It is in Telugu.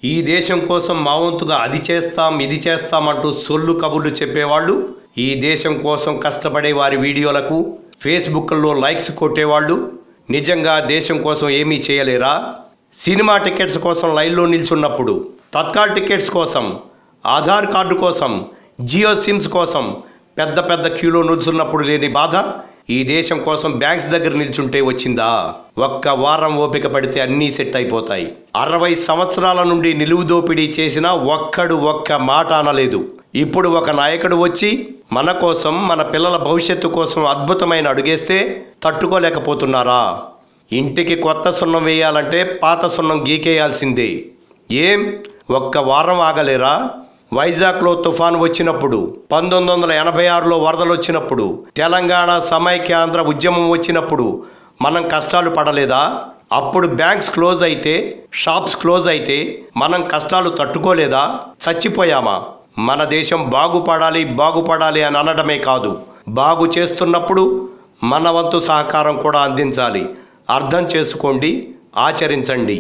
ఈ దేశం కోసం మా వంతుగా అది చేస్తాం ఇది చేస్తామంటూ సొల్లు కబుర్లు చెప్పేవాళ్ళు, ఈ దేశం కోసం కష్టపడే వారి వీడియోలకు ఫేస్బుక్లో లైక్స్ కొట్టేవాళ్ళు నిజంగా దేశం కోసం ఏమీ చేయలేరా? సినిమా టికెట్స్ కోసం లైన్లో నిల్చున్నప్పుడు, తత్కాల్ టికెట్స్ కోసం, ఆధార్ కార్డు కోసం, జియో సిమ్స్ కోసం పెద్ద పెద్ద క్యూలో నిల్చున్నప్పుడు లేని బాధ ఈ దేశం కోసం బ్యాంక్స్ దగ్గర నిల్చుంటే వచ్చిందా? ఒక్క వారం ఓపిక పడితే అన్నీ సెట్ అయిపోతాయి. 60 సంవత్సరాల నుండి నిలువు దోపిడీ చేసిన ఒక్కడు ఒక్క మాట అనలేదు. ఇప్పుడు ఒక నాయకుడు వచ్చి మన కోసం, మన పిల్లల భవిష్యత్తు కోసం అద్భుతమైన అడుగేస్తే తట్టుకోలేకపోతున్నారా? ఇంటికి కొత్త సున్నం వేయాలంటే పాత సున్నం గీకేయాల్సిందే. ఏం ఒక్క వారం ఆగలేరా? వైజాగ్లో తుఫాను వచ్చినప్పుడు, 1986లో వరదలు వచ్చినప్పుడు, తెలంగాణ సమైక్యాంధ్ర ఉద్యమం వచ్చినప్పుడు మనం కష్టాలు పడలేదా? అప్పుడు బ్యాంక్స్ క్లోజ్ అయితే, షాప్స్ క్లోజ్ అయితే మనం కష్టాలు తట్టుకోలేదా? చచ్చిపోయామా? మన దేశం బాగుపడాలి అని అనడమే కాదు, బాగు చేస్తున్నప్పుడు మన వంతు సహకారం కూడా అందించాలి. అర్థం చేసుకోండి, ఆచరించండి.